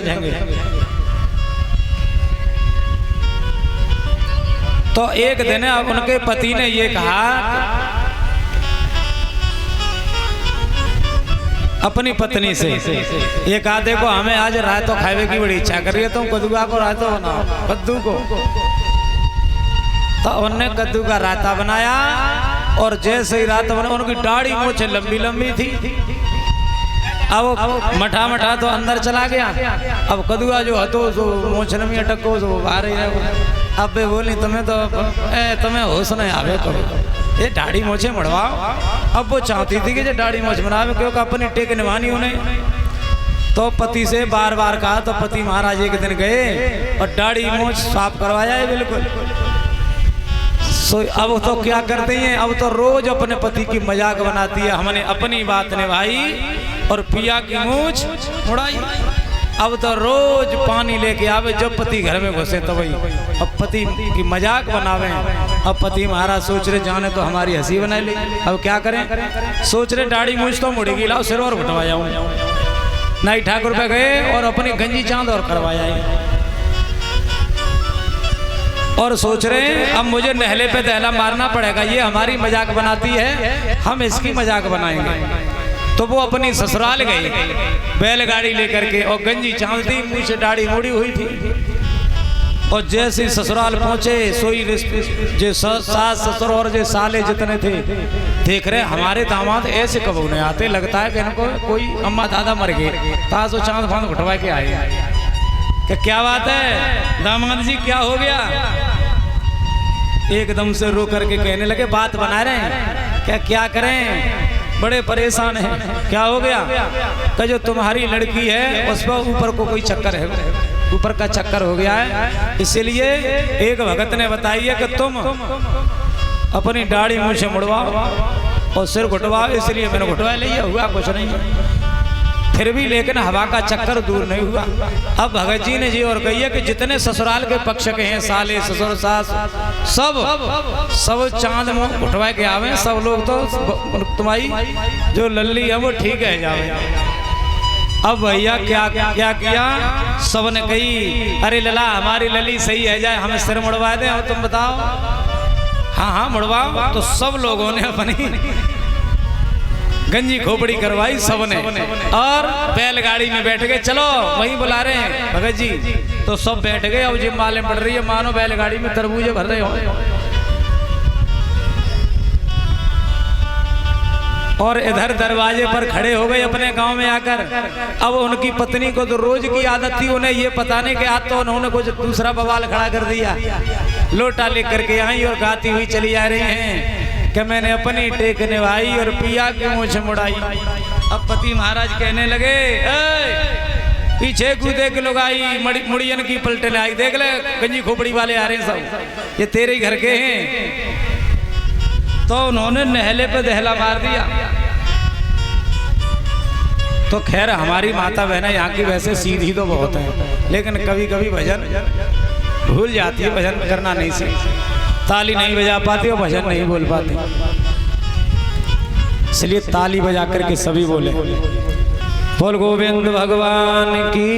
समझेंगे। तो एक दिन उनके पति ने ये कहा अपनी पत्नी से, ये कहा देखो हमें आज रायतो खावे की बड़ी इच्छा कर रही है, तुम कद्दूआ को रायतो बनाओ, कद्दू को। तो उनने कद्दू का रायता बनाया और जैसे ही रायता बना, उनकी दाढ़ी मूंछें लंबी लंबी थी। अब मठा मठा तो अंदर चला गया, अब कद्दूआ जो हतो सो मूंछ में अटको सो बाहर ही रहो। अब वे बोली तुम्हें होश नहीं आवे करो, ये दाढ़ी मोछे मड़वाओ। अब वो चाहती थी कि जो दाढ़ी मोछ बनावे, क्योंकि अपनी टेक निभानी उन्हें। तो पति से बार बार कहा, तो पति महाराज एक दिन गए और दाढ़ी मोछ साफ करवाया है बिल्कुल। अब तो क्या करते हैं, अब तो रोज अपने पति की मजाक बनाती है, हमने अपनी बात निभाई और पिया की मूछ उड़ाई। अब तो रोज पानी लेके आवे, जब पति घर में घुसे तो वही अब पति की मजाक बनावे। अब पति महाराज सोच रहे जाने तो हमारी हंसी बना ली, अब क्या करें। सोच रहे दाढ़ी मूछ तो मुड़ेगी, लाओ सिर और घुटवाया हूँ। नाई ठाकुर पे गए और अपनी गंजी चांद और करवाया और सोच रहे अब मुझे नहले पे दहला मारना पड़ेगा, ये हमारी मजाक बनाती है, हम इसकी मजाक बनाएंगे। तो वो अपनी ससुराल गई बैलगाड़ी लेकर के और गंजी चांद थी, मुंह से दाढ़ी मुड़ी हुई थी। और जैसे ससुराल पहुंचे सोई जो सास ससुर और जो साले जितने थे देख रहे हमारे दामाद ऐसे कब नहीं आते, लगता है कि इनको कोई अम्मा दादा मर गए, ताजो चांद फांद घुटवा के आए। क्या बात है दामाद जी, क्या हो गया। एकदम से रो करके कहने लगे, बात बना रहे हैं क्या करें, बड़े परेशान हैं। क्या हो गया, कि जो तुम्हारी लड़की है उस पर ऊपर को कोई चक्कर है, ऊपर का चक्कर हो गया है, इसलिए एक भगत ने बताई है कि तुम अपनी दाढ़ी मुंह से मुड़वाओ और सिर घुटवाओ, इसलिए मैंने घुटवा लिया, हुआ कुछ नहीं फिर भी, लेकिन हवा का चक्कर दूर नहीं हुआ। अब भगत जी ने जी और कही है कि जितने ससुराल के पक्ष के हैं, साले ससुर सास सब चांद मुंह उठवा के आवे, सब लोग तो तुम्हारी जो लल्ली है वो ठीक है जावे। अब भैया क्या किया, सब ने कही अरे लला हमारी लली सही है जाए, हमें सिर मुड़वा दे, और तुम बताओ। हाँ मुड़वाओ। तो सब लोगों ने अपनी गंजी खोपड़ी करवाई सबने और बैलगाड़ी में बैठ गए, चलो वहीं बुला रहे हैं भगत जी। तो सब बैठ गए, अब जिम मालूम पड़ रही है मानो बैलगाड़ी में तरबूजे भर रहे हो। और इधर दरवाजे पर खड़े हो गए अपने गांव में आकर। अब उनकी पत्नी को तो रोज की आदत थी, उन्हें ये पता नहीं कि आज तो उन्होंने कुछ दूसरा बवाल खड़ा कर दिया। लोटा लेकर के आई और गाती हुई चली जा रही हैं कि मैंने अपनी टेक निभाई और पिया की मूंछ मुड़ाई। अब पति महाराज कहने लगे, पीछे कूदे के लोग आई, मुड़ियन की पलटे आई, देख ले गंजी खोपड़ी वाले आ रहे हैं सब, ये तेरे ही घर के हैं। तो उन्होंने नहले पे दहला मार दिया। तो खैर हमारी माता बहना यहाँ की वैसे सीधी तो बहुत है, लेकिन कभी कभी भजन भूल जाती है, भजन करना नहीं सीखती, ताली नहीं बजा पाती और भजन नहीं बोल पाती, इसलिए ताली बजा करके सभी बोले बोल गोविंद भगवान की।